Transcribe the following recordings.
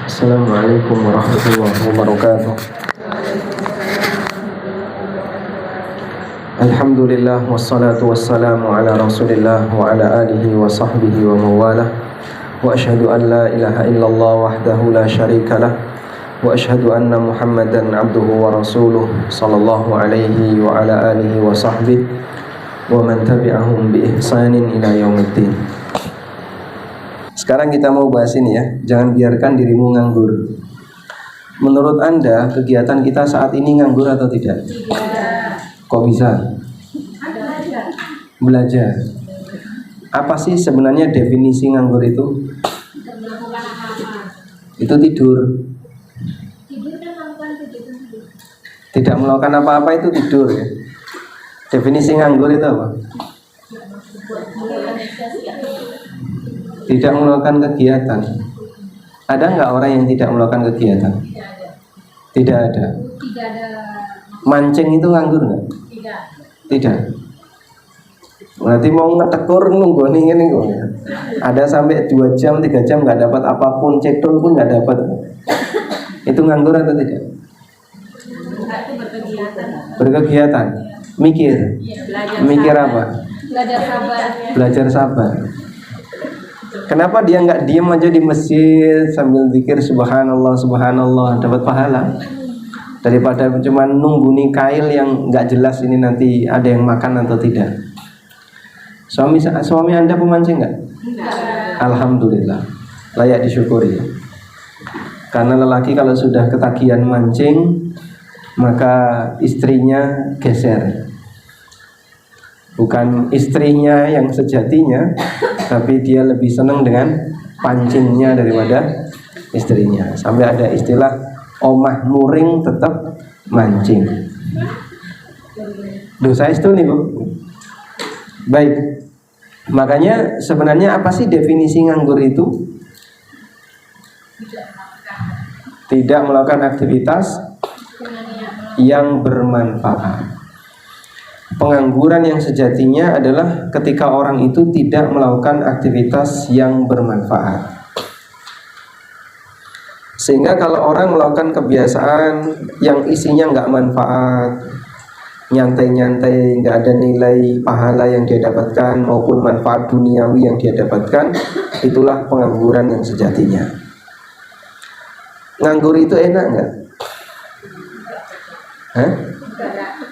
Assalamualaikum warahmatullahi wabarakatuh. Alhamdulillah wassalatu wassalamu ala Rasulillah wa ala alihi wa sahbihi wa mawalah. Wa asyhadu an la ilaha illallah wahdahu la syarika lah. Wa asyhadu anna Muhammadan abduhu wa rasuluh sallallahu alaihi wa ala alihi wa sahbihi wa man tabi'ahum bi ihsanin ila yaumiddin. Sekarang kita mau bahas ini ya, jangan biarkan dirimu nganggur. Menurut Anda, kegiatan kita saat ini nganggur atau tidak? Kok bisa? Belajar. Apa sih sebenarnya definisi nganggur itu? Itu tidur. Tidak melakukan apa-apa itu tidur ya. Definisi nganggur itu apa? Tidak melakukan kegiatan. Ada nggak orang yang tidak melakukan kegiatan? Tidak ada. Mancing itu nganggur nggak? Tidak. Berarti mau ngetekur nunggu nih ini kok. Ada sampai 2 jam, 3 jam nggak dapat apapun, cedol pun nggak dapat. Itu nganggur atau tidak? Berkegiatan. Mikir. Mikir apa? Belajar sabar. Kenapa dia nggak diem aja di masjid sambil zikir subhanallah subhanallah dapat pahala, daripada cuma nunggu nih kail yang nggak jelas ini nanti ada yang makan atau tidak. Suami Anda pemancing nggak? Alhamdulillah, layak disyukuri. Karena lelaki kalau sudah ketagihan mancing maka istrinya geser. Bukan istrinya yang sejatinya, tapi dia lebih senang dengan pancingnya daripada istrinya. Sampai ada istilah omah muring tetap mancing. Dosa itu nih Bu. Baik. Makanya sebenarnya apa sih definisi nganggur itu? Tidak melakukan aktivitas yang bermanfaat. Pengangguran yang sejatinya adalah ketika orang itu tidak melakukan aktivitas yang bermanfaat. Sehingga kalau orang melakukan kebiasaan yang isinya nggak manfaat, nyantai-nyantai, nggak ada nilai pahala yang dia dapatkan maupun manfaat duniawi yang dia dapatkan, itulah pengangguran yang sejatinya. Nganggur itu enak nggak?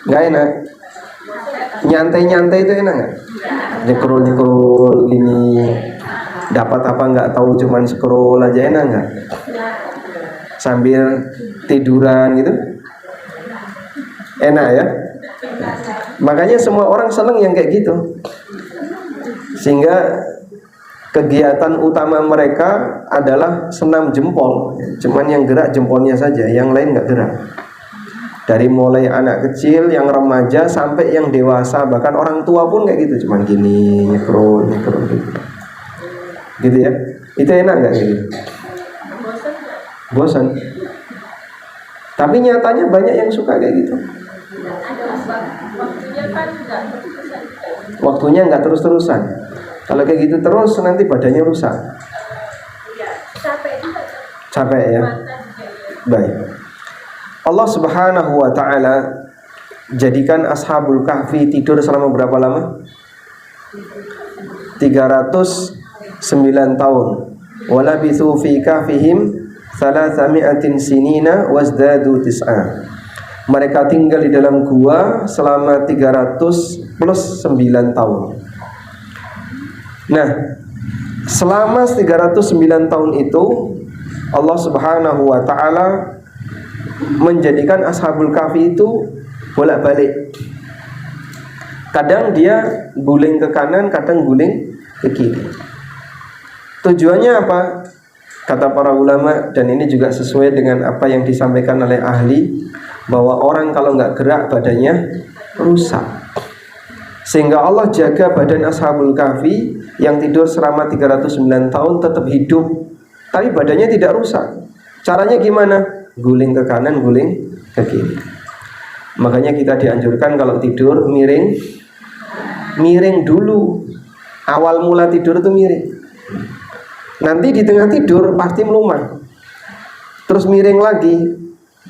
Nggak enak. Nyantai-nyantai itu enak nggak? Scroll ini dapat apa nggak tahu, cuman scroll aja enak nggak? Sambil tiduran gitu enak ya. Makanya semua orang seneng yang kayak gitu, sehingga kegiatan utama mereka adalah senam jempol. Cuman yang gerak jempolnya saja, yang lain nggak gerak. Dari mulai anak kecil, yang remaja sampai yang dewasa, bahkan orang tua pun kayak gitu, cuman gini, nyekro gitu. Gitu ya. Itu enak nggak kayak gitu? Bosan. Tapi nyatanya banyak yang suka kayak gitu. Waktunya nggak terus-terusan. Kalau kayak gitu terus nanti badannya rusak. Capek ya. Baik. Allah Subhanahu wa ta'ala jadikan Ashabul Kahfi tidur selama berapa lama? 309 tahun. Walabithu fi kahfihim 300 sinina wazdadu tis'a. Mereka tinggal di dalam gua selama 300 plus 9 tahun. Nah, selama 309 tahun itu Allah Subhanahu wa ta'ala menjadikan Ashabul Kahfi itu bolak-balik. Kadang dia guling ke kanan, kadang guling ke kiri. Tujuannya apa? Kata para ulama, dan ini juga sesuai dengan apa yang disampaikan oleh ahli, bahwa orang kalau nggak gerak badannya rusak. Sehingga Allah jaga badan Ashabul Kahfi yang tidur selama 309 tahun tetap hidup, tapi badannya tidak rusak. Caranya gimana? Guling ke kanan, guling ke kiri. Makanya kita dianjurkan kalau tidur miring dulu. Awal mula tidur itu miring. Nanti di tengah tidur pasti melumah. terus miring lagi,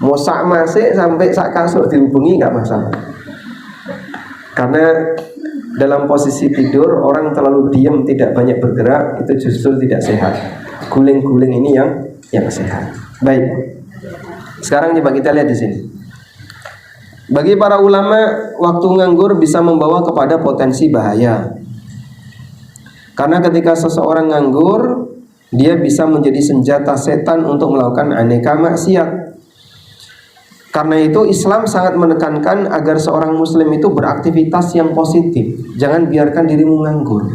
mau sak masik sampai sak kasur dihubungi nggak masalah. Karena dalam posisi tidur orang terlalu diam, tidak banyak bergerak, itu justru tidak sehat. Guling-guling ini yang sehat. Baik. Sekarang coba kita lihat di sini. Bagi para ulama, waktu nganggur bisa membawa kepada potensi bahaya. Karena ketika seseorang nganggur, dia bisa menjadi senjata setan untuk melakukan aneka maksiat. Karena itu Islam sangat menekankan agar seorang muslim itu beraktivitas yang positif. Jangan biarkan dirimu nganggur.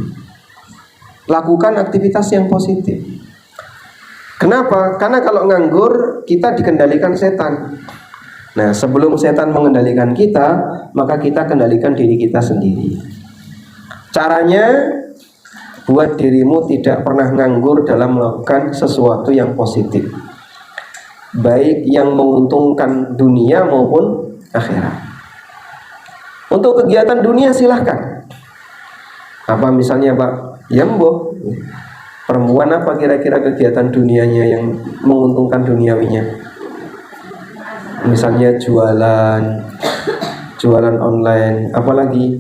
Lakukan aktivitas yang positif. Kenapa? Karena kalau nganggur kita dikendalikan setan. Nah, sebelum setan mengendalikan kita, maka kita kendalikan diri kita sendiri. Caranya, buat dirimu tidak pernah nganggur dalam melakukan sesuatu yang positif, baik yang menguntungkan dunia maupun akhirat. Untuk kegiatan dunia silahkan. Apa misalnya Pak? Ya mbok, perempuan apa kira-kira kegiatan dunianya yang menguntungkan duniawinya? Misalnya jualan online, apalagi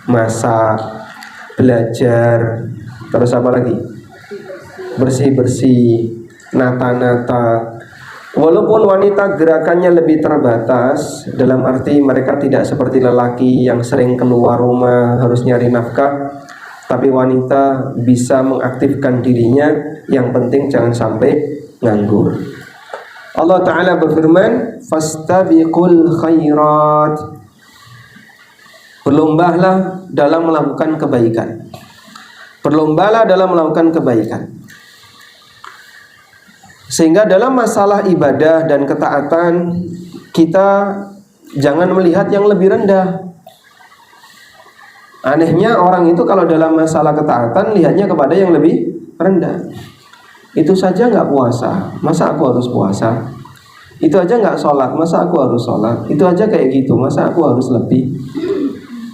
masak, belajar, terus apa lagi? Bersih-bersih, nata-nata. Walaupun wanita gerakannya lebih terbatas, dalam arti mereka tidak seperti lelaki yang sering keluar rumah harus nyari nafkah, tapi wanita bisa mengaktifkan dirinya. Yang penting jangan sampai nganggur. Allah Ta'ala berfirman, fastabiqul khairat. Berlombalah dalam melakukan kebaikan. Berlombalah dalam melakukan kebaikan. Sehingga dalam masalah ibadah dan ketaatan, kita jangan melihat yang lebih rendah. Anehnya orang itu kalau dalam masalah ketaatan lihatnya kepada yang lebih rendah. Itu saja nggak puasa, masa aku harus puasa? Itu aja nggak sholat, masa aku harus sholat? Itu aja kayak gitu, masa aku harus lebih?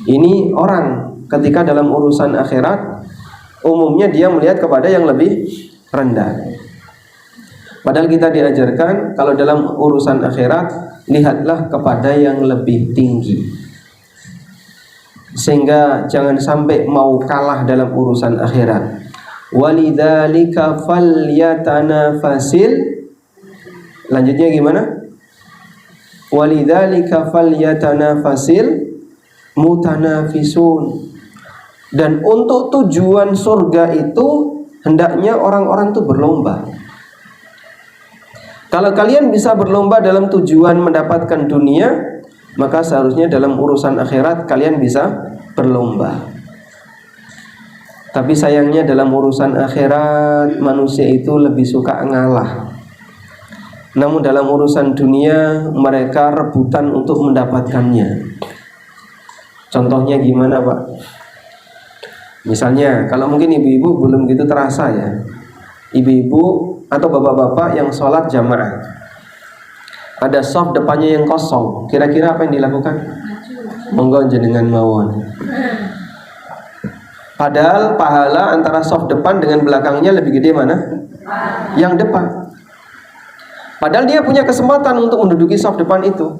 Ini orang ketika dalam urusan akhirat, umumnya dia melihat kepada yang lebih rendah. Padahal kita diajarkan kalau dalam urusan akhirat, lihatlah kepada yang lebih tinggi. Sehingga jangan sampai mau kalah dalam urusan akhirat. Walidzalika falyatanafasil. Lanjutnya gimana? Walidzalika falyatanafasil mutanafisun. Dan untuk tujuan surga itu hendaknya orang-orang itu berlomba. Kalau kalian bisa berlomba dalam tujuan mendapatkan dunia, maka seharusnya dalam urusan akhirat kalian bisa berlomba. Tapi sayangnya dalam urusan akhirat manusia itu lebih suka ngalah. Namun dalam urusan dunia mereka rebutan untuk mendapatkannya. Contohnya gimana Pak? Misalnya kalau mungkin ibu-ibu belum gitu terasa ya, ibu-ibu atau bapak-bapak yang sholat jamaah, ada shaf depannya yang kosong, kira-kira apa yang dilakukan? Monggo jenengan mawon. Padahal pahala antara shaf depan dengan belakangnya lebih gede mana? Yang depan. Padahal dia punya kesempatan untuk menduduki shaf depan itu.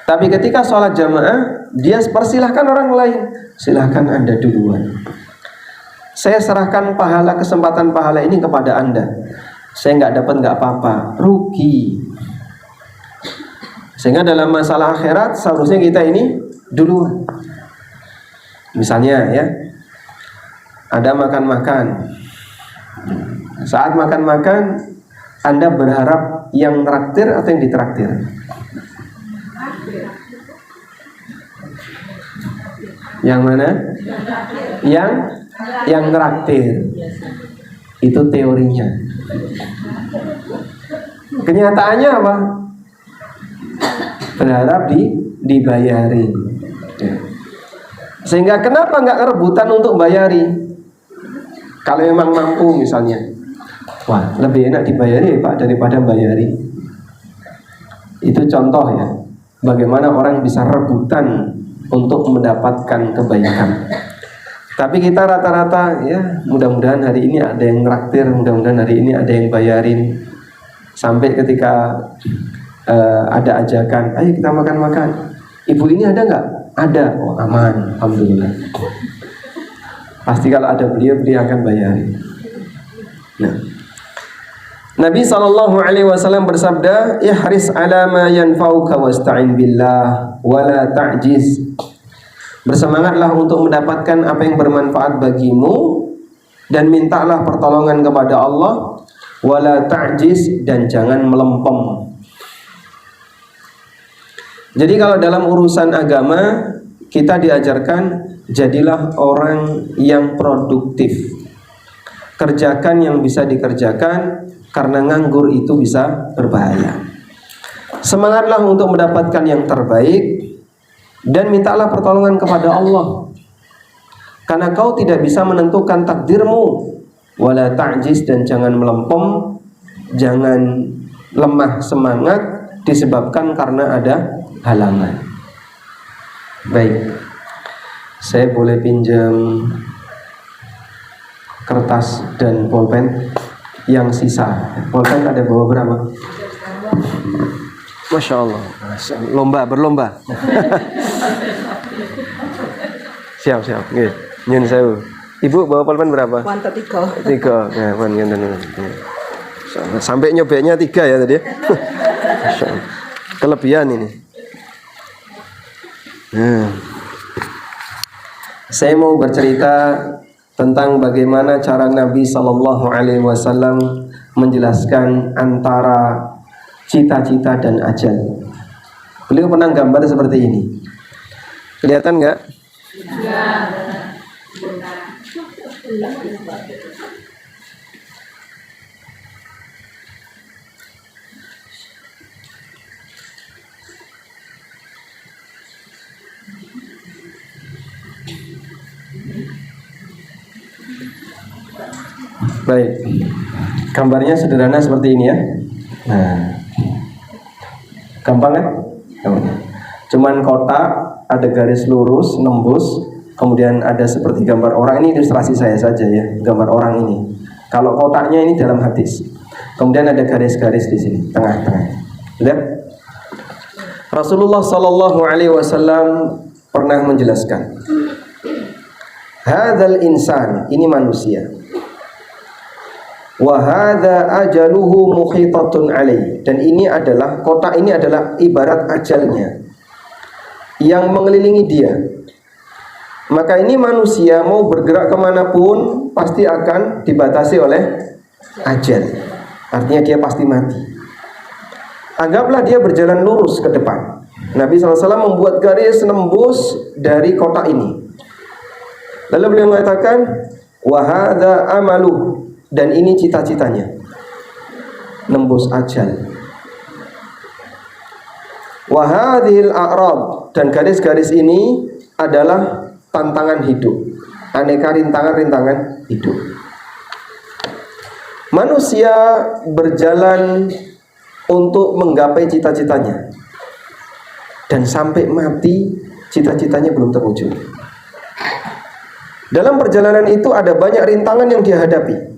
Tapi ketika sholat jamaah, dia persilahkan orang lain. Silahkan Anda duluan. Saya serahkan pahala, kesempatan pahala ini kepada Anda. Saya nggak dapat nggak apa-apa, rugi. Sehingga dalam masalah akhirat seharusnya kita ini duluan. Misalnya ya, ada makan-makan. Saat makan-makan, Anda berharap yang traktir atau yang ditraktir? Yang mana? Yang traktir. Itu teorinya. Kenyataannya apa? Berharap dibayarin. Sehingga kenapa nggak rebutan untuk bayari? Kalau memang mampu misalnya, wah lebih enak dibayari Pak daripada bayari. Itu contoh ya, bagaimana orang bisa rebutan untuk mendapatkan kebaikan. Tapi kita rata-rata ya, mudah-mudahan hari ini ada yang traktir, mudah-mudahan hari ini ada yang bayarin. Sampai ketika ada ajakan, ayo kita makan-makan. Ibu ini ada nggak? Ada. Oh, aman, alhamdulillah. Pasti kalau ada beliau akan bayarin. Nah, Nabi SAW bersabda, ihris ala ma yanfa'uka wasta'in billah wala ta'jiz. Bersemangatlah untuk mendapatkan apa yang bermanfaat bagimu dan mintalah pertolongan kepada Allah, wala ta'jiz, dan jangan melempem. Jadi kalau dalam urusan agama kita diajarkan jadilah orang yang produktif. Kerjakan yang bisa dikerjakan, karena nganggur itu bisa berbahaya. Semangatlah untuk mendapatkan yang terbaik dan mintalah pertolongan kepada Allah, karena kau tidak bisa menentukan takdirmu. Wala ta'jiz, dan jangan melempem, jangan lemah semangat disebabkan karena ada halangan. Baik, saya boleh pinjam kertas dan pulpen yang sisa. Pulpen ada bawa berapa? Masya Allah, berlomba. Siap. Nyun sewu. Ibu bawa pulpen berapa? Mantap 3. 3. Ya, sampai nyobeknya 3 ya tadi. Kelebihan ini. Saya mau bercerita tentang bagaimana cara Nabi SAW menjelaskan antara cita-cita dan ajal. Beliau pernah gambar seperti ini. Kelihatan nggak? Ya. Baik, gambarnya sederhana seperti ini ya. Nah, gampang kan? Cuman kotak, ada garis lurus, nembus, kemudian ada seperti gambar orang. Ini ilustrasi saya saja ya, gambar orang ini. Kalau kotaknya ini dalam hadis, kemudian ada garis-garis di sini, tengah-tengah. Lihat, Rasulullah SAW pernah menjelaskan, hadzal insan, ini manusia. Wa hadza ajaluhu muhitatun alaihi, dan ini adalah kotak ini adalah ibarat ajalnya yang mengelilingi dia. Maka ini manusia mau bergerak kemanapun pasti akan dibatasi oleh ajal. Artinya dia pasti mati. Anggaplah dia berjalan lurus ke depan. Nabi SAW membuat garis nembus dari kotak ini. Lalu beliau mengatakan, wa hadza amaluh, dan ini cita-citanya, nembus ajal. Wa hadhil a'rad, dan garis-garis ini adalah tantangan hidup, aneka rintangan-rintangan hidup. Manusia berjalan untuk menggapai cita-citanya, dan sampai mati cita-citanya belum terwujud. Dalam perjalanan itu ada banyak rintangan yang dia hadapi.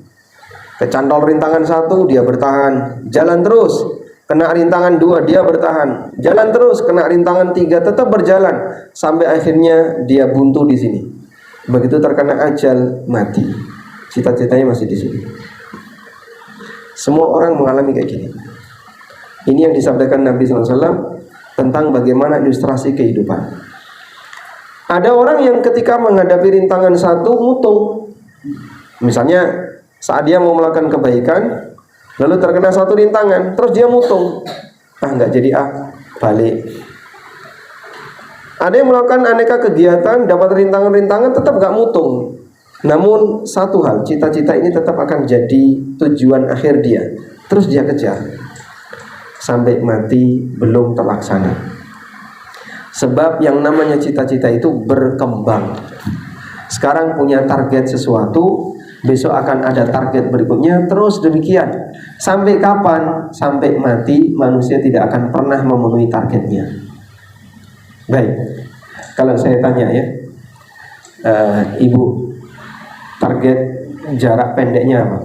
Kecantol rintangan 1, dia bertahan, jalan terus. Kena rintangan 2, dia bertahan, jalan terus. Kena rintangan 3, tetap berjalan sampai akhirnya dia buntu di sini. Begitu terkena ajal, mati. Cita-citanya masih di sini. Semua orang mengalami kayak gini. Ini yang disampaikan Nabi SAW tentang bagaimana ilustrasi kehidupan. Ada orang yang ketika menghadapi rintangan 1 mutung. Misalnya saat dia mau melakukan kebaikan, lalu terkena 1 rintangan, terus dia mutung. Nggak jadi balik. Ada yang melakukan aneka kegiatan, dapat rintangan-rintangan, tetap nggak mutung. Namun satu hal, cita-cita ini tetap akan jadi tujuan akhir dia. Terus dia kejar sampai mati belum terlaksana. Sebab yang namanya cita-cita itu berkembang. Sekarang punya target sesuatu, besok akan ada target berikutnya, terus demikian. Sampai kapan? Sampai mati manusia tidak akan pernah memenuhi targetnya. Baik, kalau saya tanya ya, Ibu, target jarak pendeknya apa?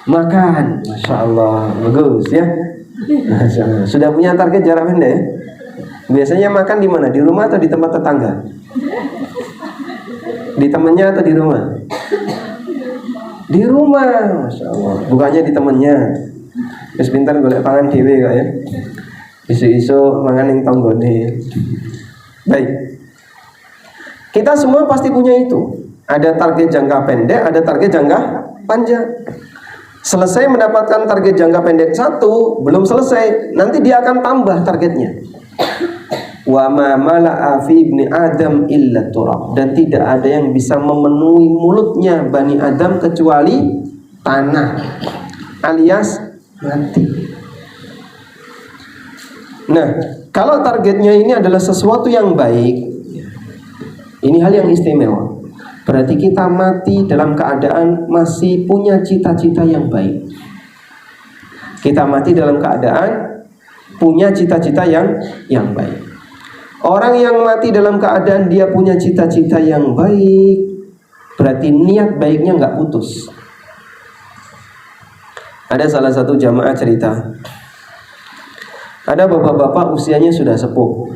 Makan, Masya Allah, bagus ya. Masya Allah. Sudah punya target jarak pendek ya? Biasanya makan di mana? Di rumah atau di tempat tetangga? Di temennya atau di rumah? Di rumah, Masya Allah. Bukannya di temennya. Terus pintar golek pangan dewe kok ya. Isu-isu mangan ning tanggane. Baik. Kita semua pasti punya itu. Ada target jangka pendek, ada target jangka panjang. Selesai mendapatkan target jangka pendek satu, belum selesai, nanti dia akan tambah targetnya. Wa ma mala'a fi ibni Adam illa turab, dan tidak ada yang bisa memenuhi mulutnya Bani Adam kecuali tanah, alias mati. Nah, kalau targetnya ini adalah sesuatu yang baik, ini hal yang istimewa. Berarti kita mati dalam keadaan masih punya cita-cita yang baik. Kita mati dalam keadaan punya cita-cita yang baik. Orang yang mati dalam keadaan dia punya cita-cita yang baik, berarti niat baiknya nggak putus. Ada salah satu jamaah cerita, ada bapak-bapak usianya sudah sepuh,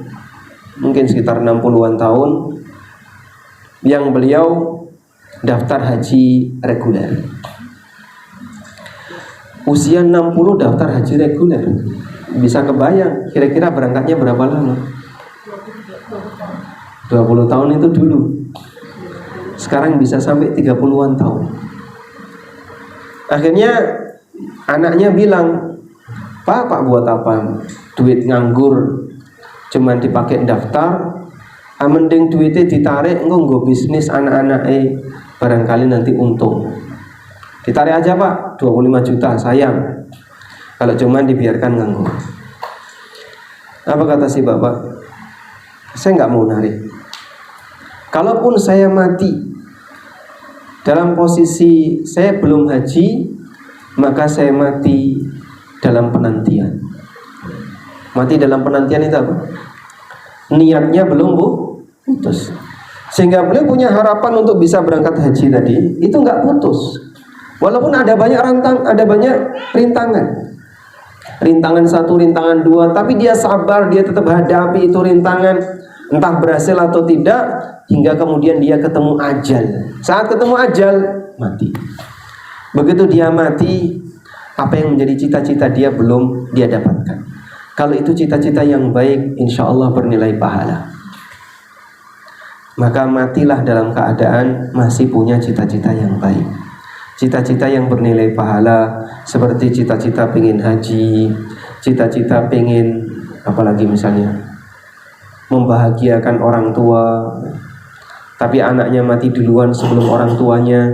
mungkin sekitar 60-an tahun, yang beliau daftar haji reguler. Usia 60 daftar haji reguler. Bisa kebayang kira-kira berangkatnya berapa lama? 20 tahun itu dulu. Sekarang bisa sampai 30-an tahun. Akhirnya anaknya bilang, Pak buat apa? Duit nganggur cuman dipakai daftar. Mending duitnya ditarik nggo bisnis anak-anaknya, barangkali nanti untung. Ditarik aja Pak, 25 juta, sayang kalau cuman dibiarkan nganggur. Apa kata si bapak? Saya nggak mau narik. Kalaupun saya mati dalam posisi saya belum haji, maka saya mati dalam penantian. Mati dalam penantian itu apa? Niatnya belum putus, sehingga beliau punya harapan untuk bisa berangkat haji tadi itu nggak putus, walaupun ada banyak rintangan satu, rintangan dua, tapi dia sabar, dia tetap hadapi itu rintangan, entah berhasil atau tidak, hingga kemudian dia ketemu ajal. Saat ketemu ajal, mati. Begitu dia mati, apa yang menjadi cita-cita dia belum dia dapatkan. Kalau itu cita-cita yang baik, insya Allah bernilai pahala. Maka matilah dalam keadaan masih punya cita-cita yang baik, cita-cita yang bernilai pahala, seperti cita-cita pengen haji, cita-cita pengen apalagi misalnya membahagiakan orang tua, tapi anaknya mati duluan sebelum orang tuanya.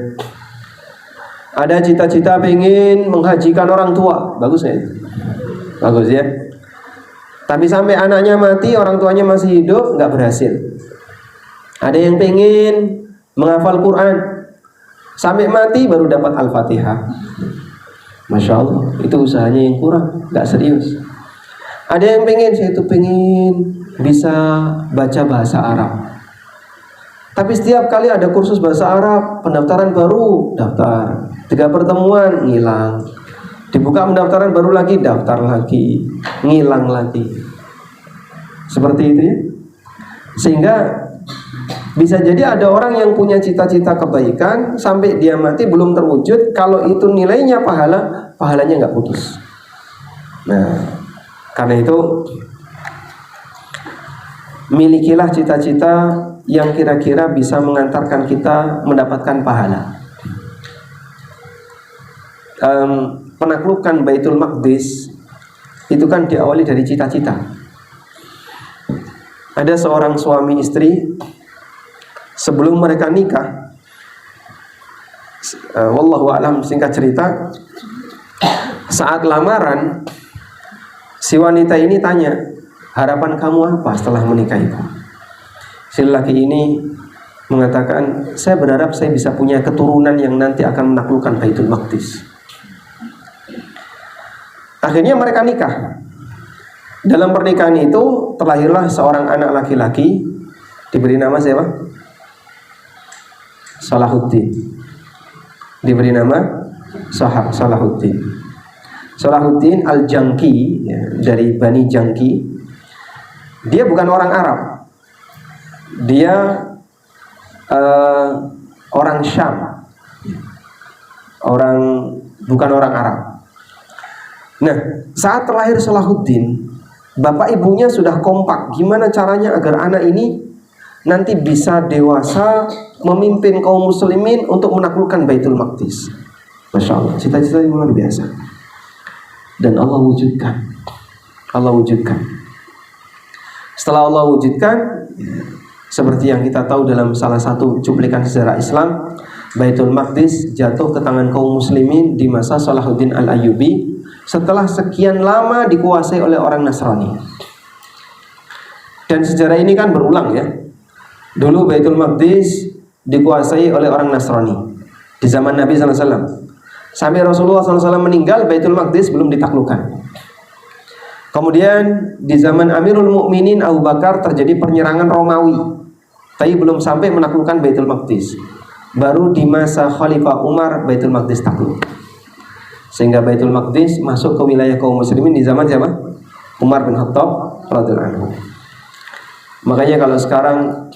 Ada cita-cita pengen menghajikan orang tua, bagus ya? Bagus ya. Tapi sampai anaknya mati, orang tuanya masih hidup, nggak berhasil. Ada yang pengen menghafal Quran, sampai mati baru dapat Al-Fatihah. Masya Allah, itu usahanya yang kurang, nggak serius. Ada yang pengen, saya itu pengen bisa baca bahasa Arab. Tapi setiap kali ada kursus bahasa Arab, pendaftaran baru, daftar. 3 pertemuan, ngilang. Dibuka pendaftaran baru lagi, daftar lagi, ngilang lagi. Seperti itu ya. Sehingga bisa jadi ada orang yang punya cita-cita kebaikan sampai dia mati belum terwujud. Kalau itu nilainya pahalanya nggak putus. Nah, karena itu milikilah cita-cita yang kira-kira bisa mengantarkan kita mendapatkan pahala. Penaklukan Baitul Maqdis itu kan diawali dari cita-cita. Ada seorang suami istri, sebelum mereka nikah, wallahu a'lam, singkat cerita, saat lamaran si wanita ini tanya, harapan kamu apa setelah menikahiku? Si laki ini mengatakan, saya berharap saya bisa punya keturunan yang nanti akan menaklukkan Baitul Maqdis. Akhirnya mereka nikah. Dalam pernikahan itu terlahirlah seorang anak laki-laki, diberi nama siapa? Salahuddin. Diberi nama Salahuddin. Salahuddin Al-Janki, ya, dari Bani Janki. Dia bukan orang Arab. Dia orang Syam. Bukan orang Arab. Nah, saat terlahir Salahuddin, bapak ibunya sudah kompak. Gimana caranya agar anak ini nanti bisa dewasa memimpin kaum muslimin untuk menaklukkan Baitul Maqdis. Masya Allah, cita-cita yang luar biasa. Dan Allah wujudkan. Setelah Allah wujudkan, seperti yang kita tahu dalam salah satu cuplikan sejarah Islam, Baitul Maqdis jatuh ke tangan kaum muslimin di masa Salahuddin Al-Ayyubi setelah sekian lama dikuasai oleh orang Nasrani. Dan sejarah ini kan berulang ya. Dulu Baitul Maqdis dikuasai oleh orang Nasrani di zaman Nabi SAW. Sampai Rasulullah SAW meninggal, Baitul Maqdis belum ditaklukkan. Kemudian di zaman Amirul Mukminin Abu Bakar terjadi penyerangan Romawi, tapi belum sampai menaklukkan Baitul Maqdis. Baru di masa Khalifah Umar Baitul Maqdis takluk. Sehingga Baitul Maqdis masuk ke wilayah kaum muslimin di zaman siapa? Umar bin Khattab radhiyallahu anhu. Makanya kalau sekarang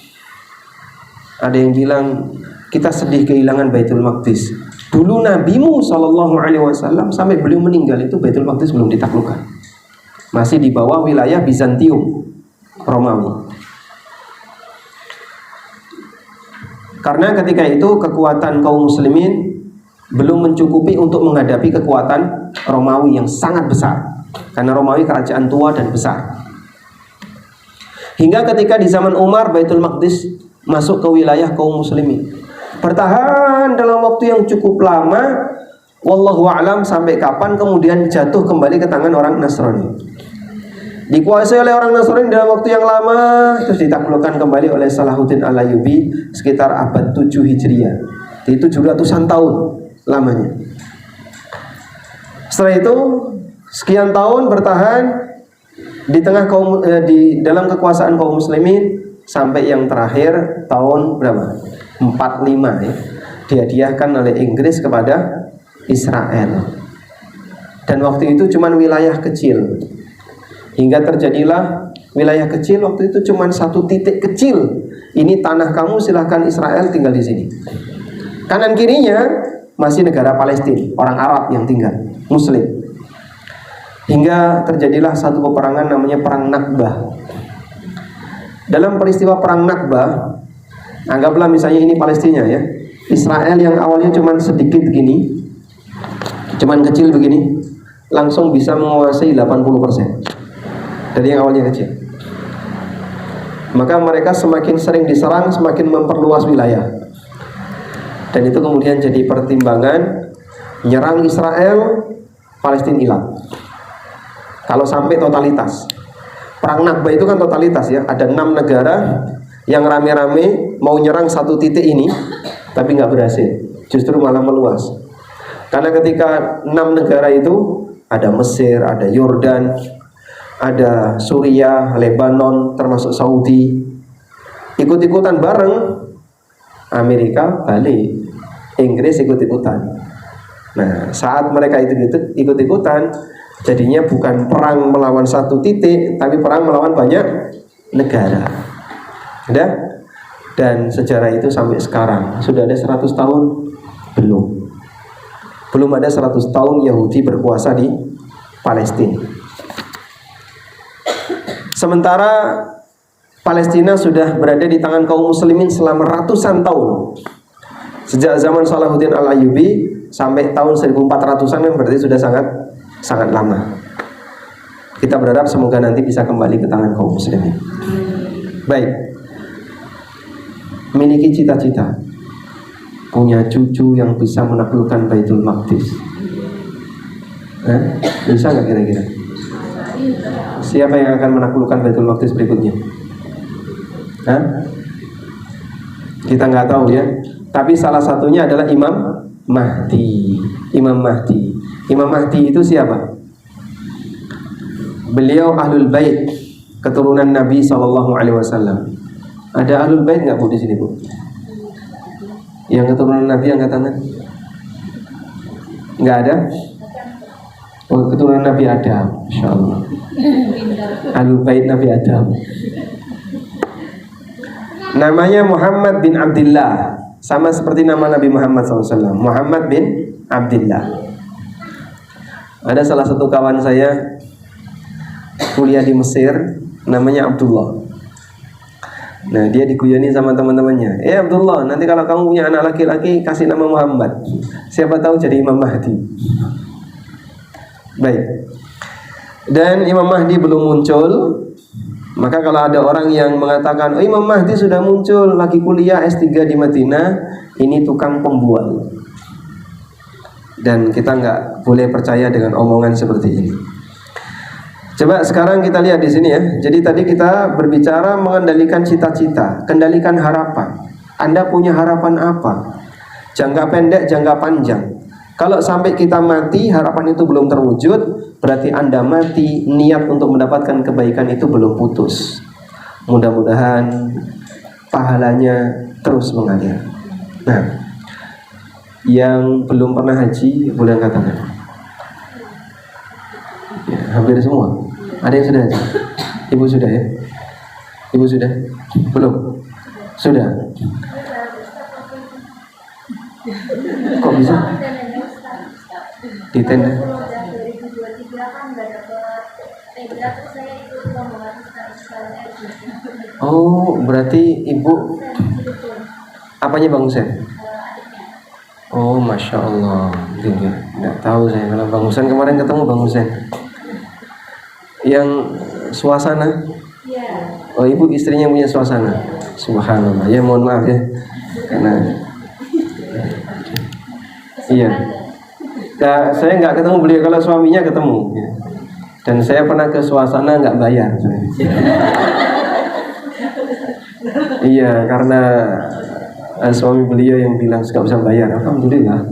ada yang bilang kita sedih kehilangan Baitul Maqdis. Dulu Nabimu SAW sampai beliau meninggal itu Baitul Maqdis belum ditaklukkan. Masih di bawah wilayah Bizantium Romawi. Karena ketika itu kekuatan kaum muslimin belum mencukupi untuk menghadapi kekuatan Romawi yang sangat besar. Karena Romawi kerajaan tua dan besar. Hingga ketika di zaman Umar Baitul Maqdis masuk ke wilayah kaum muslimin. Bertahan dalam waktu yang cukup lama, wallahu a'lam sampai kapan, kemudian jatuh kembali ke tangan orang Nasrani. Dikuasai oleh orang Nasrani dalam waktu yang lama, terus ditaklukkan kembali oleh Salahuddin Al-Ayyubi sekitar abad 7 Hijriah. Di 700-an tahun lamanya. Setelah itu sekian tahun bertahan di tengah di dalam kekuasaan kaum muslimin sampai yang terakhir tahun berapa? 45 ya. Dihadiahkan oleh Inggris kepada Israel. Dan waktu itu cuma wilayah kecil. Hingga terjadilah wilayah kecil waktu itu cuma satu titik kecil. Ini tanah kamu, silahkan Israel tinggal di sini. Kanan kirinya masih negara Palestina, orang Arab yang tinggal, Muslim. Hingga terjadilah satu peperangan namanya Perang Nakbah. Dalam peristiwa Perang Nakbah, anggaplah misalnya ini Palestina ya. Israel yang awalnya cuma sedikit begini, cuma kecil begini, langsung bisa menguasai 80%. Dari yang awalnya kecil. Maka mereka semakin sering diserang, semakin memperluas wilayah. Dan itu kemudian jadi pertimbangan, nyerang Israel, Palestina hilang. Kalau sampai totalitas. Perang Nakbah itu kan totalitas ya. Ada 6 negara yang rame-rame mau nyerang satu titik ini, tapi nggak berhasil. Justru malah meluas. Karena ketika 6 negara itu ada Mesir, ada Yordan, ada Suriah, Lebanon, termasuk Saudi, ikut-ikutan bareng, Amerika balik, Inggris ikut-ikutan. Nah, saat mereka itu ikut-ikutan, jadinya bukan perang melawan satu titik, tapi perang melawan banyak negara. Udah? Dan sejarah itu sampai sekarang sudah ada 100 tahun? Belum ada 100 tahun Yahudi berkuasa di Palestina. Sementara Palestina sudah berada di tangan kaum muslimin selama ratusan tahun. Sejak zaman Salahuddin Al-Ayyubi sampai tahun 1400-an kan berarti sudah sangat lama. Kita berharap semoga nanti bisa kembali ke tangan kaum muslimin. Baik. Memiliki cita-cita punya cucu yang bisa menaklukkan Baitul Maqdis. Bisa nggak kira-kira? Siapa yang akan menaklukkan Baitul Maqdis berikutnya? Kita nggak tahu ya. Tapi salah satunya adalah Imam Mahdi. Imam Mahdi itu siapa? Beliau Ahlul Bait, keturunan Nabi SAW. Ada Ahlul Bait nggak Bu di sini Bu? Yang keturunan Nabi angkat tangan. Nggak ada. Oh, keturunan Nabi Adam, Masya Allah. Ahlul Bait Nabi Adam. Namanya Muhammad bin Abdullah, sama seperti nama Nabi Muhammad SAW. Muhammad bin Abdullah. Ada salah satu kawan saya kuliah di Mesir, namanya Abdullah. Nah, dia diguyoni sama teman-temannya. Abdullah, nanti kalau kamu punya anak laki-laki, kasih nama Muhammad. Siapa tahu jadi Imam Mahdi. Baik. Dan Imam Mahdi belum muncul. Maka kalau ada orang yang mengatakan, Imam Mahdi sudah muncul, lagi kuliah S3 di Madinah, ini tukang pembual. Dan kita nggak boleh percaya dengan omongan seperti ini. Coba sekarang kita lihat di sini ya. Jadi tadi kita berbicara mengendalikan cita-cita, kendalikan harapan. Anda punya harapan apa? Jangka pendek, jangka panjang. Kalau sampai kita mati, harapan itu belum terwujud, berarti Anda mati, niat untuk mendapatkan kebaikan itu belum putus. Mudah-mudahan pahalanya terus mengalir. Nah, yang belum pernah haji, boleh angkat tangan. Ya, hampir semua. Ada yang sudah haji? Ibu sudah ya? Ibu sudah? Belum? Sudah? Kok bisa? Di tenda. Oh, berarti ibu apanya Bang Husen? Oh, Masya Allah. Nggak tahu saya. Kalau Bang Husen kemarin ketemu Bang Husen. Yang suasana? Oh, ibu istrinya punya suasana. Subhanallah. Ya mohon maaf ya. Karena iya. Nah, saya nggak ketemu beliau, kalau suaminya ketemu. Dan saya pernah ke suasana nggak bayar. Iya, karena suami beliau yang bilang nggak usah bayar. Alhamdulillah.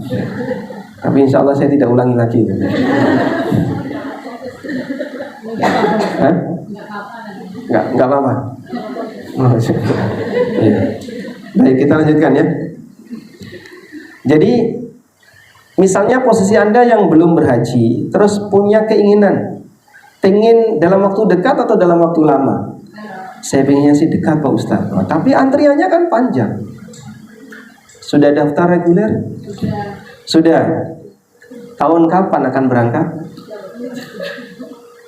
Tapi insya Allah saya tidak ulangi lagi. Hah? Nggak apa-apa. Iya. Baik, kita lanjutkan ya. Jadi misalnya posisi Anda yang belum berhaji, terus punya keinginan, pengen dalam waktu dekat atau dalam waktu lama? Saya pengennya sih dekat Pak Ustaz. Tapi antriannya kan panjang. Sudah daftar reguler? Sudah. Tahun kapan akan berangkat?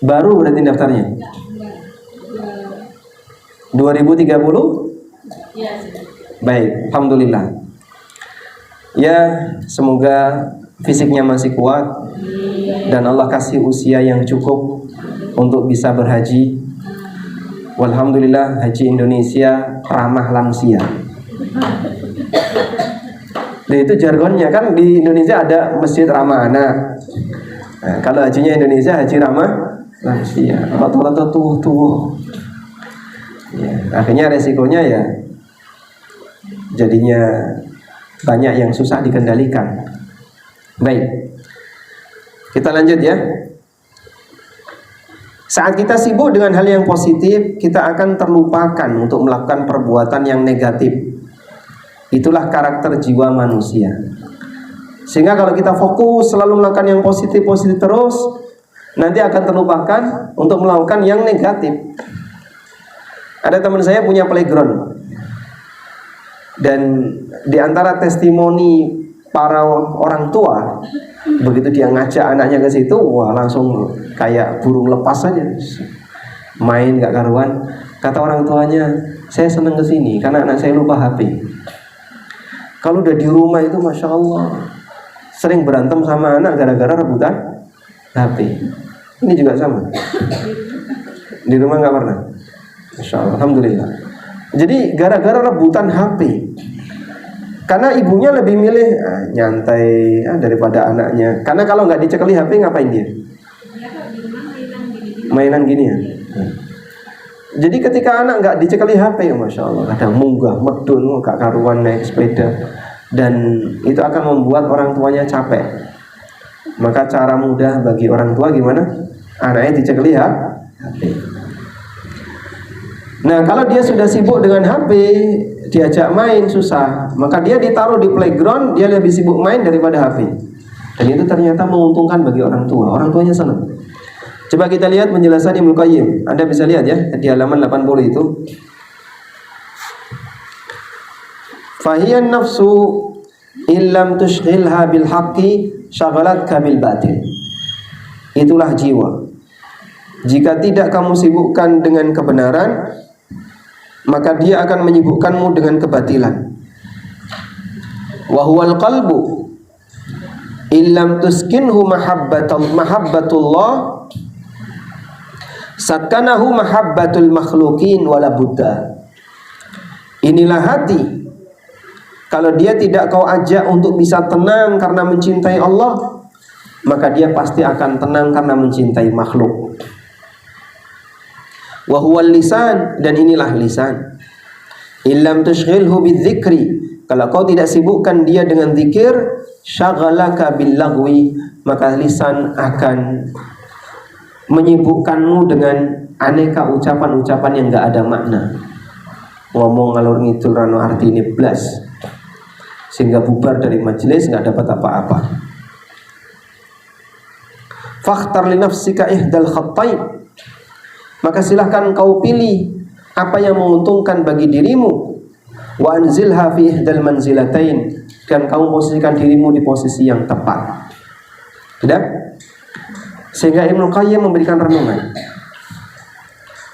Baru berarti daftarnya? 2030? Baik, alhamdulillah. Ya, semoga fisiknya masih kuat dan Allah kasih usia yang cukup untuk bisa berhaji. Walhamdulillah, haji Indonesia ramah lansia. Dan itu jargonnya kan, di Indonesia ada masjid ramah anak. Nah, kalau hajinya Indonesia haji ramah lansia. Rata-rata tuh. Ya, akhirnya resikonya ya jadinya banyak yang susah dikendalikan. Baik, kita lanjut ya. Saat kita sibuk dengan hal yang positif, kita akan terlupakan untuk melakukan perbuatan yang negatif. Itulah karakter jiwa manusia. Sehingga kalau kita fokus selalu melakukan yang positif-positif terus, nanti akan terlupakan untuk melakukan yang negatif. Ada teman saya punya playground. Dan di antara testimoni para orang tua, begitu dia ngajak anaknya ke situ, wah langsung kayak burung lepas saja, main gak karuan. Kata orang tuanya, saya seneng ke sini karena anak saya lupa HP. Kalau udah di rumah itu Masya Allah sering berantem sama anak gara-gara rebutan HP. Ini juga sama. Di rumah gak pernah. Masya Allah, alhamdulillah. Jadi gara-gara rebutan HP. Karena ibunya lebih milih nyantai daripada anaknya. Karena kalau nggak dicekali HP ngapain dia? Mainan gini ya. Jadi ketika anak nggak dicekali HP, Masya Allah, kadang munggah, medun, gak karuan naik sepeda, dan itu akan membuat orang tuanya capek. Maka cara mudah bagi orang tua gimana? Anaknya dicekali HP. Nah, kalau dia sudah sibuk dengan HP, diajak main susah, maka dia ditaruh di playground, dia lebih sibuk main daripada HP. Dan itu ternyata menguntungkan bagi orang tua. Orang tuanya senang. Coba kita lihat penjelasan Ibnu Qayyim. Anda bisa lihat ya di halaman 80 itu. Fahiyan nafsu illam tushghilha bil haqqi syagalatka bil batil. Itulah jiwa. Jika tidak kamu sibukkan dengan kebenaran, maka dia akan menyibukkanmu dengan kebatilan. Wa huwal qalbu illam tuskinhu mahabbatullah sakanahu mahabbatul makhluqin wala buddha. Inilah hati. Kalau dia tidak kau ajak untuk bisa tenang karena mencintai Allah, maka dia pasti akan tenang karena mencintai makhluk. Wa huwal lisan, dan inilah lisan. Illam tushghilhu bidzikri, kalau kau tidak sibukkan dia dengan zikir, syaghalaka bil lagwi, maka lisan akan menyibukkanmu dengan aneka ucapan-ucapan yang enggak ada makna. Ngomong ngalur ngidul rano artine blas, sehingga bubar dari majelis enggak dapat apa-apa. Fakhtar li nafsika ihdal khattain, maka silahkan kau pilih apa yang menguntungkan bagi dirimu. Wa anzilha fi ihdal manzilatain, dan kamu posisikan dirimu di posisi yang tepat. Sudah? Sehingga Ibnu Qayyim memberikan renungan.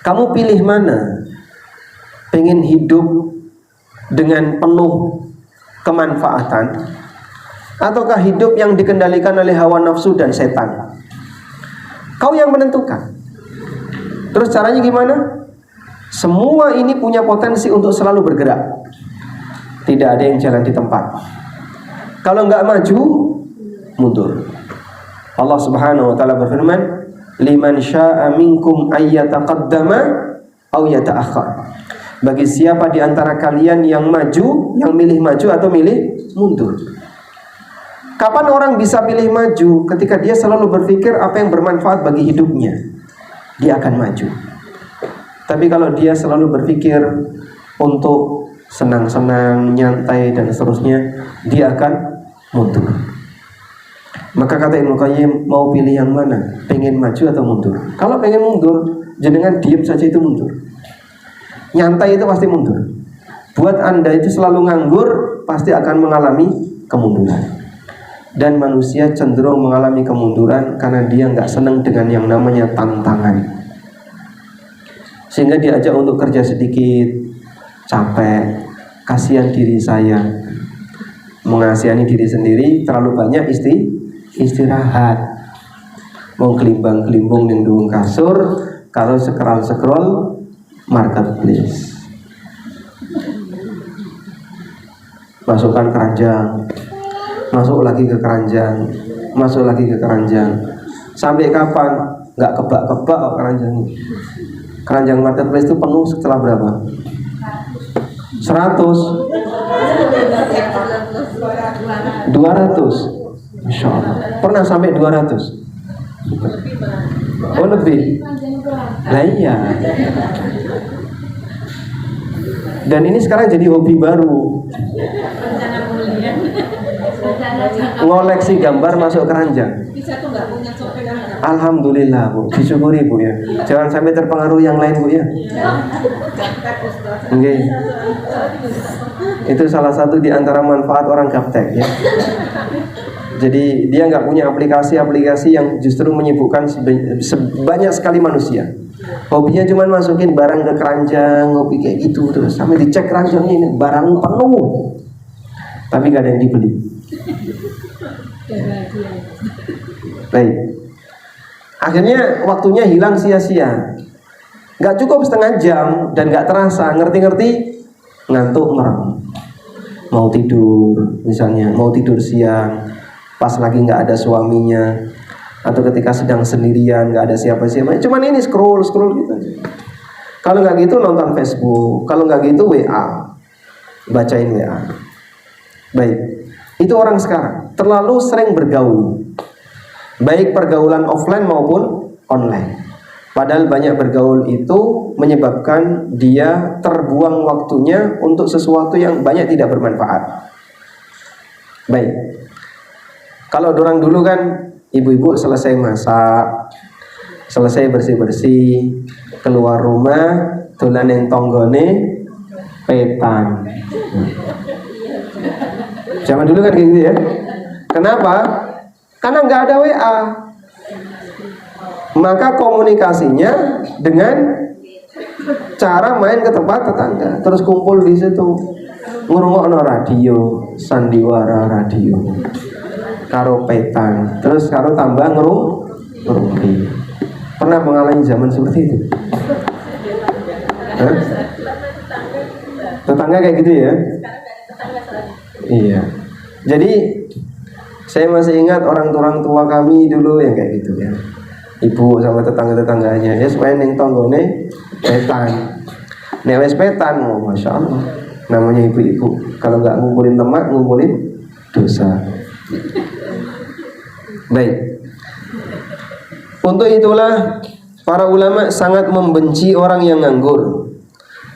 Kamu pilih mana? Pengen hidup dengan penuh kemanfaatan, ataukah hidup yang dikendalikan oleh hawa nafsu dan setan? Kau yang menentukan. Terus caranya gimana? Semua ini punya potensi untuk selalu bergerak. Tidak ada yang jalan di tempat. Kalau enggak maju, mundur. Allah Subhanahu wa taala berfirman, "Liman syaa'a minkum ayyataqaddama aw yata'akhkhar." Bagi siapa di antara kalian yang maju, yang milih maju atau milih mundur. Kapan orang bisa pilih maju? Ketika dia selalu berpikir apa yang bermanfaat bagi hidupnya, dia akan maju. Tapi kalau dia selalu berpikir untuk senang-senang, nyantai dan seterusnya, dia akan mundur. Maka kata Ibnu Qayyim, mau pilih yang mana? Pengen maju atau mundur? Kalau pengen mundur, jenengan diam saja itu mundur. Nyantai itu pasti mundur. Buat Anda itu selalu nganggur, pasti akan mengalami kemunduran. Dan manusia cenderung mengalami kemunduran karena dia nggak senang dengan yang namanya tantangan. Sehingga diajak untuk kerja sedikit, capek, kasihan diri saya, mengasihani diri sendiri, terlalu banyak istirahat, mau kelimbang-kelimbung ning dhuwur kasur, kalau scroll marketplace, masukkan keranjang, masuk lagi ke keranjang, masuk lagi ke keranjang, sampai kapan? Nggak kebak-kebak kok keranjangnya. Keranjang marketplace itu penuh setelah berapa? 100, 200, Masya Allah. Pernah sampai 200? Oh lebih? Nah iya. Dan ini sekarang jadi hobi baru, ngoleksi gambar masuk keranjang. Alhamdulillah Bu, disyukuri Bu ya. Jangan sampai terpengaruh yang lain Bu ya. Oke. Itu salah satu di antara manfaat orang gaptek ya. Jadi dia nggak punya aplikasi-aplikasi yang justru menyibukkan sebanyak sekali manusia. Hobinya cuma masukin barang ke keranjang, hobi kayak gitu terus. Sampai dicek keranjangnya ini barang penuh, tapi nggak ada yang dibeli. Baik. Akhirnya waktunya hilang sia-sia. Nggak cukup setengah jam dan nggak terasa, ngerti-ngerti ngantuk merem. Mau tidur, misalnya mau tidur siang, pas lagi nggak ada suaminya, atau ketika sedang sendirian nggak ada siapa-siapa, cuman ini scroll gitu. Kalau nggak gitu nonton Facebook, kalau nggak gitu WA, bacain WA. Baik, itu orang sekarang terlalu sering bergaul, baik pergaulan offline maupun online. Padahal banyak bergaul itu menyebabkan dia terbuang waktunya untuk sesuatu yang banyak tidak bermanfaat. Baik. Kalau orang dulu kan ibu-ibu selesai masak, selesai bersih-bersih, keluar rumah, dolan yang tonggone petan. Zaman dulu kan gitu ya. Kenapa? Karena nggak ada WA. Maka komunikasinya dengan cara main ke tempat tetangga, terus kumpul di situ, ngrungokno radio, sandiwara radio, karo petan, terus karo tambah ngerumpi. Pernah mengalami zaman seperti itu? Hah? Tetangga kayak gitu ya? Iya. Jadi saya masih ingat orang tua kami dulu yang kayak gitu ya. Ibu sama tetangga-tetangganya, dia main ning tonggone petan. Nek wis petan, oh, masya Allah. Namanya ibu-ibu, kalau nggak ngumpulin lemak, ngumpulin dosa. Baik. Untuk itulah para ulama sangat membenci orang yang nganggur.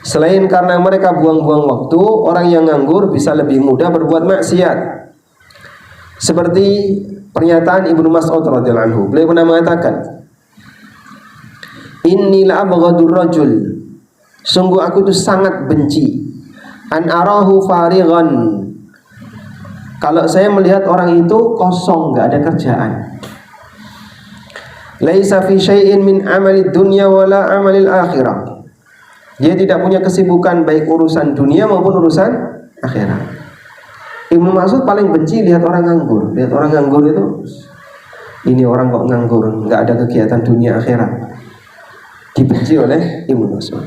Selain karena mereka buang-buang waktu, orang yang nganggur bisa lebih mudah berbuat maksiat. Seperti pernyataan Ibnu Mas'ud radhiyallahu anhu. Beliau pernah mengatakan, "Inni la abghadur rajul." Sungguh aku itu sangat benci an arahu farighan. Kalau saya melihat orang itu kosong, enggak ada kerjaan. Laisa fi syai'in min amalid dunya wala amalil akhirah. Dia tidak punya kesibukan baik urusan dunia maupun urusan akhirat. Ibnu Mas'ud paling benci lihat orang nganggur. Lihat orang nganggur itu, ini orang kok nganggur, nggak ada kegiatan dunia akhirat. Dibenci oleh Ibnu Mas'ud.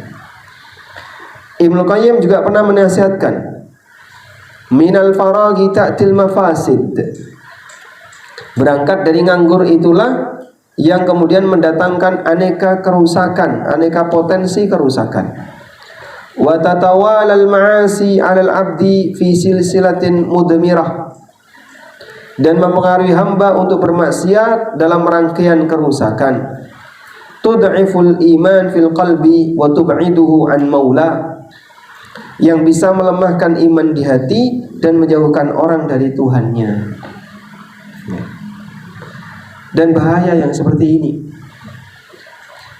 Ibnu Qayyim juga pernah menasihatkan, minal faraghi ta'til mafasid. Berangkat dari nganggur itulah yang kemudian mendatangkan aneka kerusakan, aneka potensi kerusakan. Wa tatawalal ma'asi 'alal 'abdi fi silsilatin mudmirah. Dan mempengaruhi hamba untuk bermaksiat dalam rangkaian kerusakan. Tud'iful iman fil qalbi wa tub'iduhu an maula. Yang bisa melemahkan iman di hati dan menjauhkan orang dari Tuhannya. Dan bahaya yang seperti ini.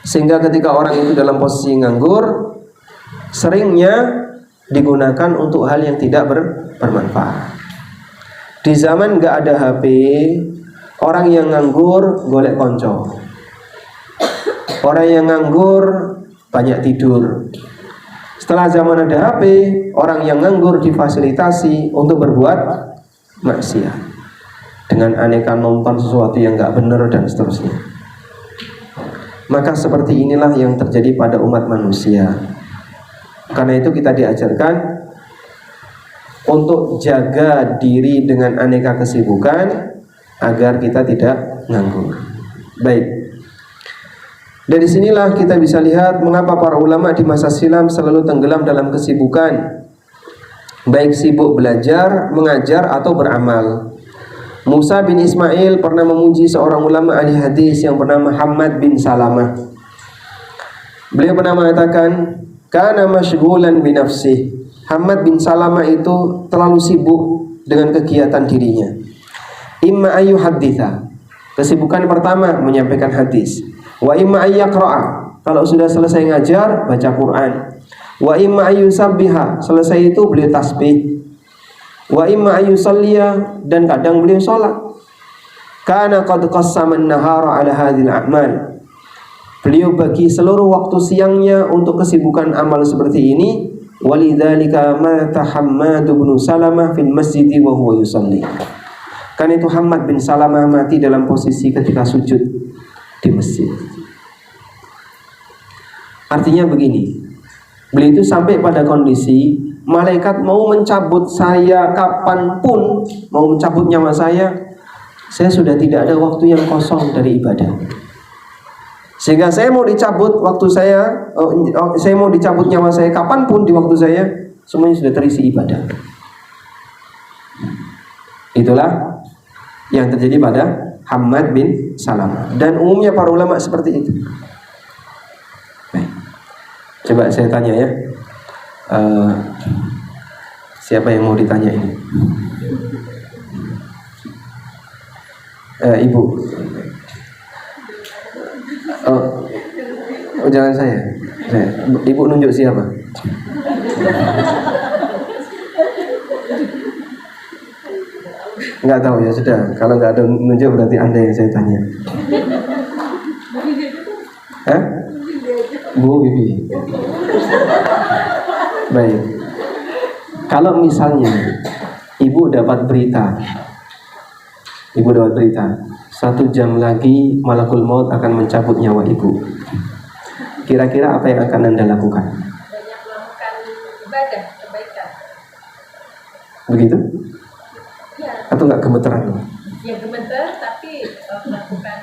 Sehingga ketika orang itu dalam posisi nganggur, seringnya digunakan untuk hal yang tidak bermanfaat. Di zaman gak ada HP, orang yang nganggur golek konco. Orang yang nganggur banyak tidur. Setelah zaman ada HP, orang yang nganggur difasilitasi untuk berbuat maksiat dengan aneka nonton sesuatu yang gak benar dan seterusnya. Maka seperti inilah yang terjadi pada umat manusia. Karena itu kita diajarkan untuk jaga diri dengan aneka kesibukan agar kita tidak nganggur. Baik. Dari sinilah kita bisa lihat mengapa para ulama di masa silam selalu tenggelam dalam kesibukan, baik sibuk belajar, mengajar atau beramal. Musa bin Ismail pernah memuji seorang ulama ahli hadis yang bernama Hammad bin Salamah. Beliau pernah mengatakan, kana masyghulan bi nafsih. Hammad bin Salamah itu terlalu sibuk dengan kegiatan dirinya. Imma ayu haditha. Kesibukan pertama menyampaikan hadis. Wa imma ayyaqra'a. Kalau sudah selesai ngajar, baca Quran. Wa imma ayu sabbiha. Selesai itu beliau tasbih. Wa imma ayyusalliya, dan kadang beliau sholat. Kana qad qassama an-nahara ala hadhil a'mal. Beliau bagi seluruh waktu siangnya untuk kesibukan amal seperti ini. Walidzalika mata Hammad bin Salamah fil masjid wa huwa yusalli. Karena itu Hammad bin Salamah mati dalam posisi ketika sujud di masjid. Artinya begini, beliau itu sampai pada kondisi malaikat mau mencabut saya kapanpun, mau mencabut nyawa saya sudah tidak ada waktu yang kosong dari ibadah. Sehingga saya mau dicabut waktu saya mau dicabut nyawa saya kapanpun di waktu saya, semuanya sudah terisi ibadah. Itulah yang terjadi pada Hammad bin Salamah. Dan umumnya para ulama seperti itu. Baik. Coba saya tanya ya. Siapa yang mau ditanya ini? Ibu. Oh, jangan saya. Ibu nunjuk siapa? Nggak tahu ya, sudah. Kalau nggak ada nunjuk berarti Anda yang saya tanya. Bu Bibi. Baik. Kalau misalnya ibu dapat berita, 1 jam lagi malakul maut akan mencabut nyawa ibu. Kira-kira apa yang akan Anda lakukan? Banyak melakukan ibadah, kebaikan. Begitu? Ya. Atau nggak gemeteran? Ya gemeter, tapi melakukan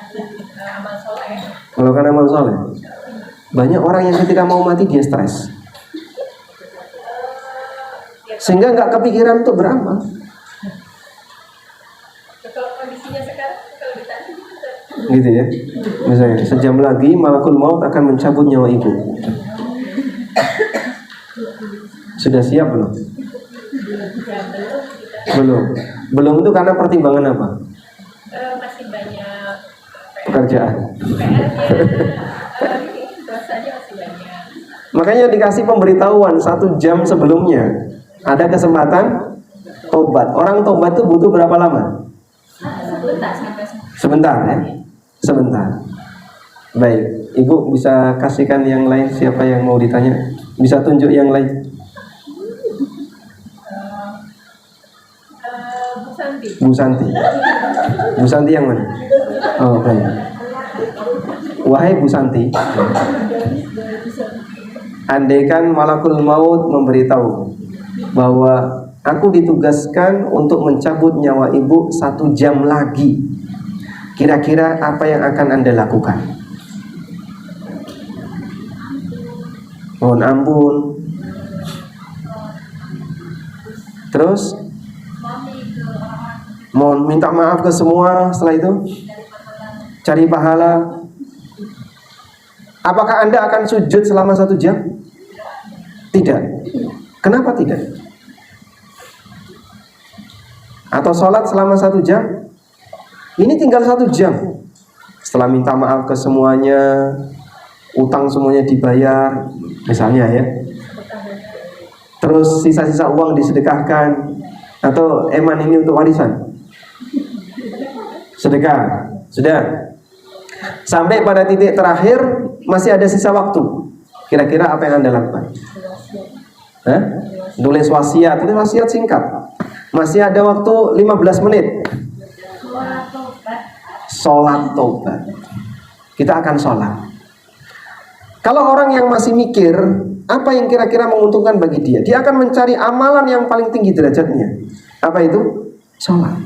amal soleh. Melakukan amal soleh. Banyak orang yang ketika mau mati dia stres, sehingga nggak kepikiran untuk beramal. Kalau kondisinya sekarang, kalau ditanya Gitu ya. Misalnya 1 jam lagi malakul maut akan mencabut nyawa ibu. Sudah siap belum? Belum itu karena pertimbangan apa? Masih banyak pekerjaan. Dosanya masih banyak. Makanya dikasih pemberitahuan 1 jam sebelumnya. Ada kesempatan tobat. Orang tobat itu butuh berapa lama? Sebentar ya. Sebentar. Baik, Ibu bisa kasihkan yang lain, siapa yang mau ditanya? Bisa tunjuk yang lain. Bu Santi. Bu Santi yang mana? Oh, baik. Wahai Bu Santi, andaikan malakul maut memberitahu bahwa aku ditugaskan untuk mencabut nyawa ibu 1 jam lagi, kira-kira apa yang akan Anda lakukan? Mohon ampun. Terus mohon minta maaf ke semua. Setelah itu cari pahala. Apakah Anda akan sujud selama 1 jam? Tidak. Kenapa tidak? Atau sholat selama 1 jam? Ini tinggal 1 jam. Setelah minta maaf ke semuanya, utang semuanya dibayar, misalnya ya. Terus sisa-sisa uang disedekahkan. Atau eman ini untuk warisan? Sedekah. Sudah. Sampai pada titik terakhir masih ada sisa waktu. Kira-kira apa yang Anda lakukan? Tulis wasiat. Tulis wasiat singkat. Masih ada waktu 15 menit. Sholat tobat. Kita akan sholat. Kalau orang yang masih mikir apa yang kira-kira menguntungkan bagi dia, dia akan mencari amalan yang paling tinggi derajatnya. Apa itu? Sholat.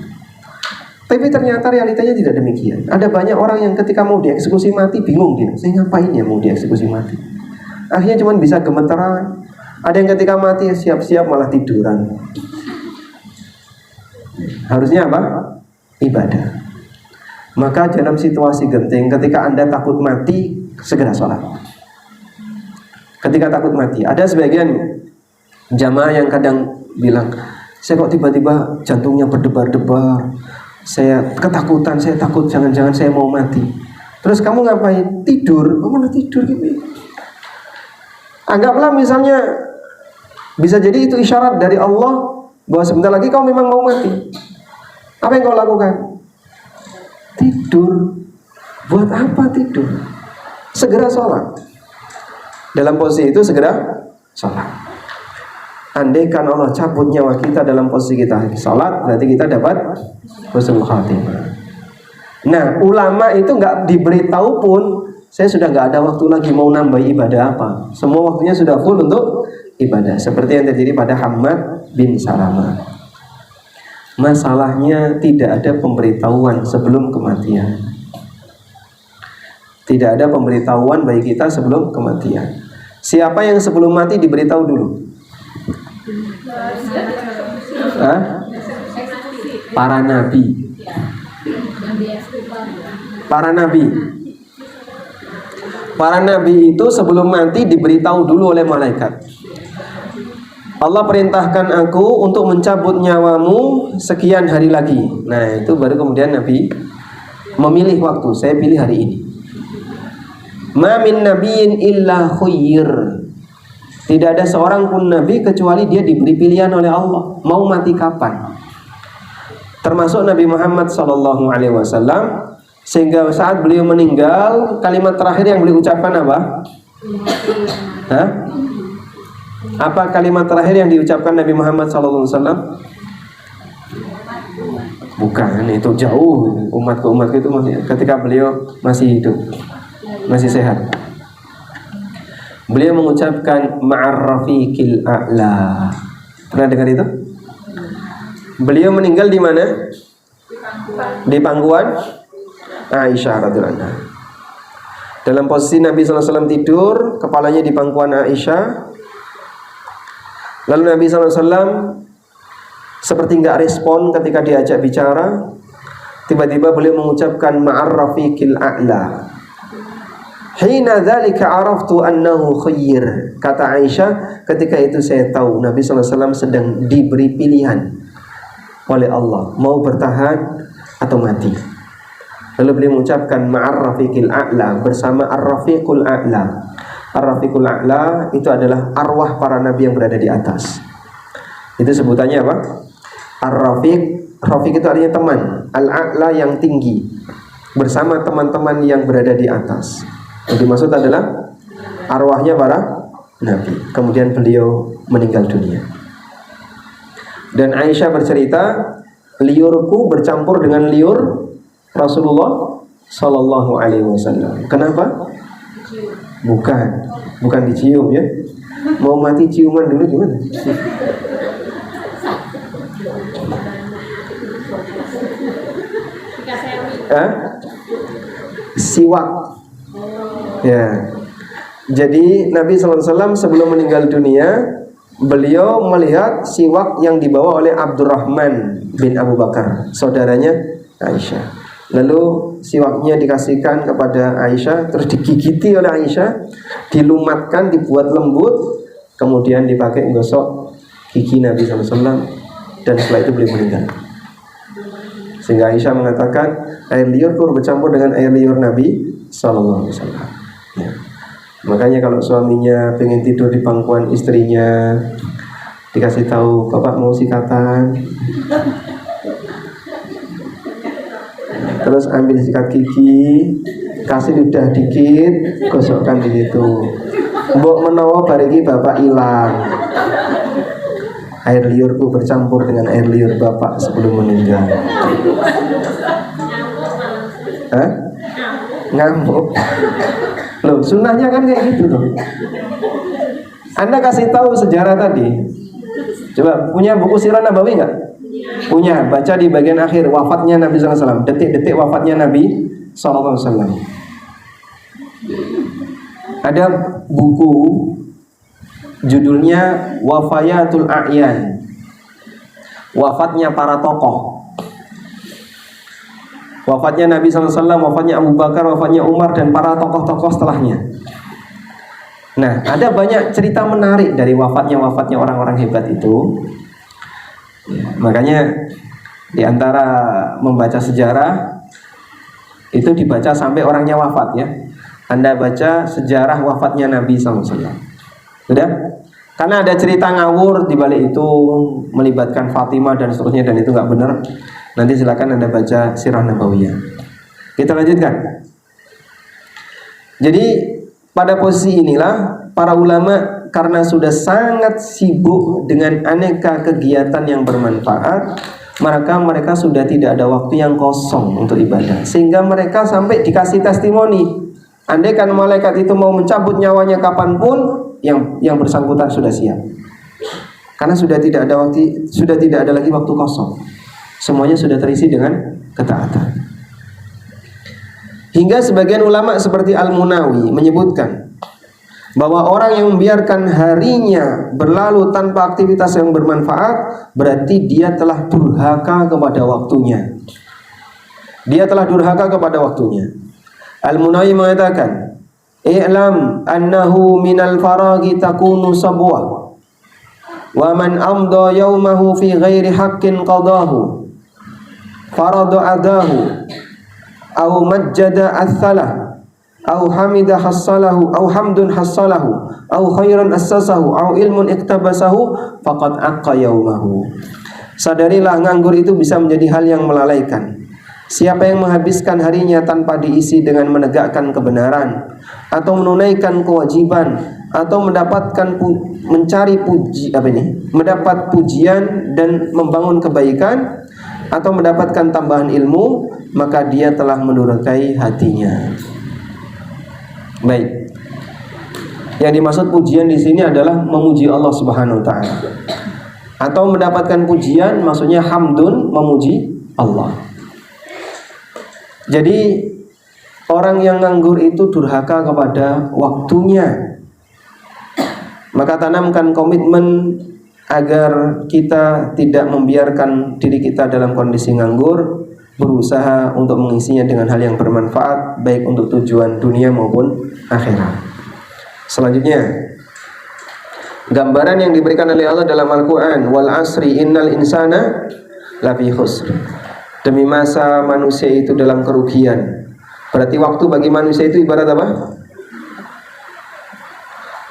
Tapi ternyata realitanya tidak demikian. Ada banyak orang yang ketika mau dieksekusi mati bingung dia. Saya ngapain ya mau dieksekusi mati? Akhirnya cuma bisa gemeteran. Ada yang ketika mati siap-siap malah tiduran. Harusnya apa? Ibadah. Maka dalam situasi genting, ketika Anda takut mati, segera sholat. Ketika takut mati, ada sebagian jamaah yang kadang bilang, saya kok tiba-tiba jantungnya berdebar-debar, saya ketakutan, saya takut jangan-jangan saya mau mati. Terus kamu ngapain? Tidur. Oh, mana tidur gitu? Anggaplah misalnya bisa jadi itu isyarat dari Allah bahwa sebentar lagi kau memang mau mati. Apa yang kau lakukan? Tidur. Buat apa tidur? Segera sholat. Dalam posisi itu segera sholat. Andaikan Allah cabut nyawa kita dalam posisi kita sholat, berarti kita dapat husnul khatimah. Nah, ulama itu nggak diberitahu pun, saya sudah nggak ada waktu lagi mau nambah ibadah apa. Semua waktunya sudah full untuk ibadah. Seperti yang terjadi pada Hammad bin Salamah. Masalahnya tidak ada pemberitahuan sebelum kematian. Tidak ada pemberitahuan bagi kita sebelum kematian. Siapa yang sebelum mati diberitahu dulu? Para nabi. Para nabi. Para nabi itu sebelum mati diberitahu dulu oleh malaikat. Allah perintahkan aku untuk mencabut nyawamu sekian hari lagi. Nah, itu baru kemudian Nabi memilih waktu, saya pilih hari ini. Ma min nabiyyin illa khuyyir. Tidak ada seorang pun nabi kecuali dia diberi pilihan oleh Allah mau mati kapan. Termasuk Nabi Muhammad SAW, sehingga saat beliau meninggal kalimat terakhir yang beliau ucapkan apa? Hah? Apa kalimat terakhir yang diucapkan Nabi Muhammad SAW? Bukan, itu jauh. Umat ke umat itu masih ketika beliau masih hidup, masih sehat. Beliau mengucapkan ma'ar-rafiqil a'la. Pernah dengar itu? Beliau meninggal di mana? Di pangkuan Aisyah radhiyallahu anha. Dalam posisi Nabi SAW tidur, kepalanya di pangkuan Aisyah. Lalu Nabi SAW seperti nggak respon ketika diajak bicara. Tiba-tiba beliau mengucapkan ma'ar rafiqil a'la. Hina dzalika araftu annahu khayyir. Kata Aisyah, ketika itu saya tahu Nabi SAW sedang diberi pilihan oleh Allah, mau bertahan atau mati. Lalu beliau mengucapkan ma'ar rafiqil a'la, bersama ar-rafiqul a'la. Ar-rafiqul a'la itu adalah arwah para nabi yang berada di atas. Itu sebutannya apa? Ar-rafiq, rafiq itu artinya teman. Al-a'la yang tinggi, bersama teman-teman yang berada di atas. Yang dimaksud adalah arwahnya para nabi. Kemudian beliau meninggal dunia. Dan Aisyah bercerita, liurku bercampur dengan liur Rasulullah Sallallahu Alaihi Wasallam. Kenapa? Bukan dicium ya. Mau mati ciuman dulu gimana? Siwak. Ya. Jadi Nabi SAW sebelum meninggal dunia, beliau melihat siwak yang dibawa oleh Abdurrahman bin Abu Bakar, saudaranya Aisyah. Lalu siwaknya dikasihkan kepada Aisyah, terus digigiti oleh Aisyah, dilumatkan, dibuat lembut, kemudian dipakai menggosok gigi Nabi SAW, dan setelah itu beliau meninggal. Sehingga Aisyah mengatakan, air liurku bercampur dengan air liur Nabi SAW. Ya. Makanya kalau suaminya pengen tidur di pangkuan istrinya, dikasih tahu, bapak mau sikatan, terus ambil sikat gigi, kasih ludah dikit, gosokkan di situ. Mbok menawa bariki bapak hilang. Air liurku bercampur dengan air liur bapak sebelum meninggal. Hah? Ngamuk. Loh, sunnahnya kan kayak gitu tuh. Anda kasih tahu sejarah tadi. Coba, punya buku Sirah Nabawi nggak? Punya, baca di bagian akhir wafatnya Nabi SAW, detik-detik wafatnya Nabi SAW. Ada buku judulnya Wafayatul A'yan, wafatnya para tokoh. Wafatnya Nabi SAW, wafatnya Abu Bakar, wafatnya Umar, dan para tokoh-tokoh setelahnya. Nah, ada banyak cerita menarik dari wafatnya orang-orang hebat itu. Makanya di antara membaca sejarah itu dibaca sampai orangnya wafat ya. Anda baca sejarah wafatnya Nabi SAW. Sudah? Karena ada cerita ngawur di balik itu, melibatkan Fatimah dan seterusnya, dan itu nggak benar. Nanti silakan Anda baca Sirah Nabawiyah. Kita lanjutkan. Jadi pada posisi inilah para ulama, karena sudah sangat sibuk dengan aneka kegiatan yang bermanfaat, maka mereka sudah tidak ada waktu yang kosong untuk ibadah. Sehingga mereka sampai dikasih testimoni, andai kan malaikat itu mau mencabut nyawanya kapanpun, yang bersangkutan sudah siap. Karena sudah tidak ada lagi waktu kosong. Semuanya sudah terisi dengan ketaatan. Hingga sebagian ulama seperti Al-Munawi menyebutkan bahwa orang yang membiarkan harinya berlalu tanpa aktivitas yang bermanfaat, berarti dia telah durhaka kepada waktunya. Dia telah durhaka kepada waktunya. Al-Munawi mengatakan, "I'lam annahu minal faragi takunu sabwa, wa man amda yawmahu fi ghairi haqqin qadahu, faradu adahu, au majjada atsalah, au hamida hassalahu, au hamdun hassalahu, au khairan assasahu, au ilmun iktabasahu, faqad aqqa yaumahu. Sadarilah nganggur itu bisa menjadi hal yang melalaikan. Siapa yang menghabiskan harinya tanpa diisi dengan menegakkan kebenaran, atau menunaikan kewajiban, atau mendapatkan mendapat pujian dan membangun kebaikan, atau mendapatkan tambahan ilmu, maka dia telah mendurhakai hatinya. Baik. Yang dimaksud pujian di sini adalah memuji Allah Subhanahu wa taala. Atau mendapatkan pujian maksudnya hamdun, memuji Allah. Jadi orang yang nganggur itu durhaka kepada waktunya. Maka tanamkan komitmen agar kita tidak membiarkan diri kita dalam kondisi nganggur, berusaha untuk mengisinya dengan hal yang bermanfaat, baik untuk tujuan dunia maupun akhirat. Selanjutnya, gambaran yang diberikan oleh Allah dalam Al-Quran, wal asri innal insana lafi khusr. Demi masa manusia itu dalam kerugian. Berarti waktu bagi manusia itu ibarat apa?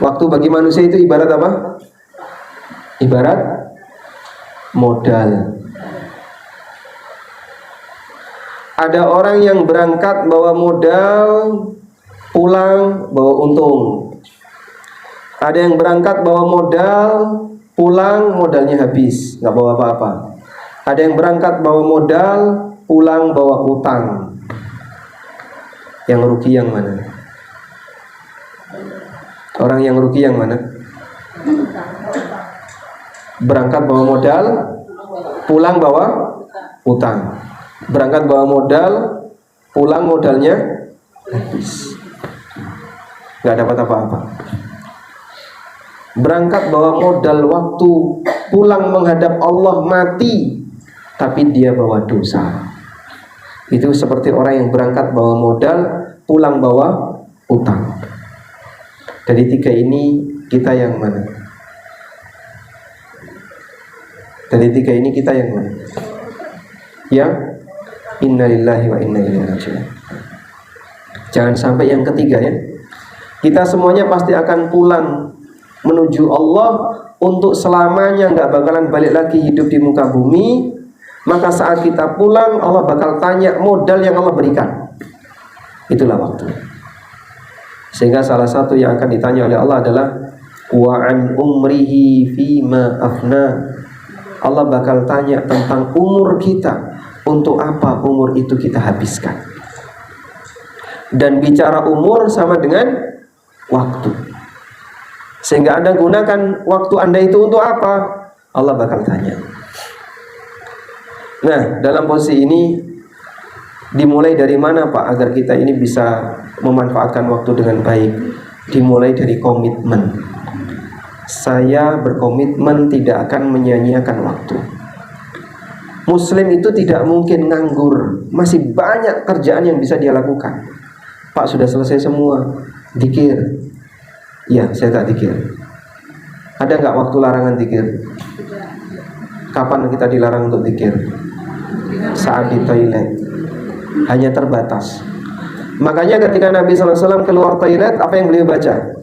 Waktu bagi manusia itu ibarat apa? Ibarat modal. Ada orang yang berangkat bawa modal, pulang bawa untung. Ada yang berangkat bawa modal, pulang modalnya habis, nggak bawa apa-apa. Ada yang berangkat bawa modal, pulang bawa utang. Yang rugi yang mana? Orang yang rugi yang mana? Berangkat bawa modal, pulang bawa utang. Berangkat bawa modal, pulang modalnya habis, nggak dapat apa-apa. Berangkat bawa modal waktu, pulang menghadap Allah mati, tapi dia bawa dosa. Itu seperti orang yang berangkat bawa modal, pulang bawa utang. Dari tiga ini kita yang mana? Dari tiga ini kita yang mana? Yang innalillahi wa inna ilaihi raji'un. Jangan sampai yang ketiga ya. Kita semuanya pasti akan pulang menuju Allah untuk selamanya, nggak bakalan balik lagi hidup di muka bumi. Maka saat kita pulang, Allah bakal tanya modal yang Allah berikan. Itulah waktu. Sehingga salah satu yang akan ditanya oleh Allah adalah wa an umrihi fima afna. Allah bakal tanya tentang umur kita, untuk apa umur itu kita habiskan. Dan bicara umur sama dengan waktu. Sehingga Anda gunakan waktu Anda itu untuk apa? Allah bakal tanya. Nah, dalam posisi ini dimulai dari mana Pak agar kita ini bisa memanfaatkan waktu dengan baik? Dimulai dari komitmen. Saya berkomitmen tidak akan menyia-nyiakan waktu. Muslim itu tidak mungkin nganggur. Masih banyak kerjaan yang bisa dia lakukan. Pak, sudah selesai semua. Dzikir. Ya, saya tak dzikir. Ada nggak waktu larangan dzikir? Kapan kita dilarang untuk dzikir? Saat di toilet. Hanya terbatas. Makanya ketika Nabi SAW keluar toilet, apa yang beliau baca?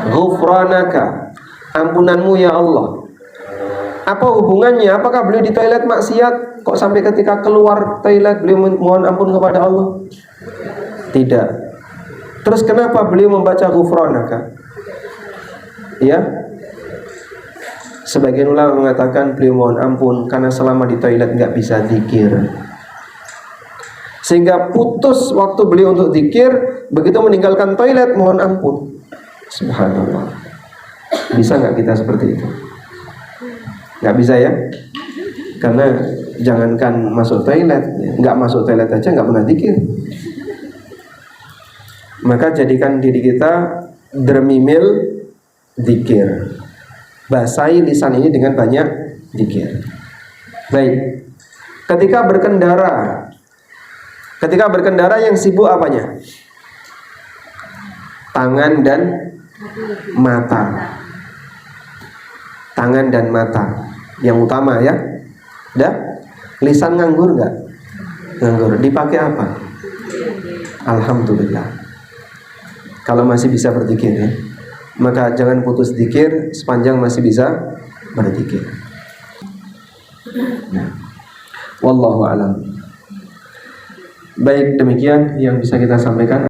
Ghufranaka, ampunanmu ya Allah. Apa hubungannya? Apakah beliau di toilet maksiat? Kok sampai ketika keluar toilet beliau mohon ampun kepada Allah? Tidak. Terus kenapa beliau membaca ghufranaka? Ya, sebagian ulama mengatakan beliau mohon ampun karena selama di toilet nggak bisa zikir, sehingga putus waktu beliau untuk zikir. Begitu meninggalkan toilet mohon ampun. Subhanallah. Bisa nggak kita seperti itu? Nggak bisa ya. Karena jangankan masuk toilet, nggak masuk toilet aja nggak pernah zikir. Maka jadikan diri kita dermimil zikir. Basahi lisan ini dengan banyak zikir. Baik. Ketika berkendara yang sibuk apanya? Tangan dan mata. Tangan dan mata yang utama ya. Dah, lisan nganggur nggak? Nganggur. Dipakai apa? Alhamdulillah. Kalau masih bisa berzikir ya, maka jangan putus zikir sepanjang masih bisa berzikir. Nah, wallahu alam. Baik, demikian yang bisa kita sampaikan.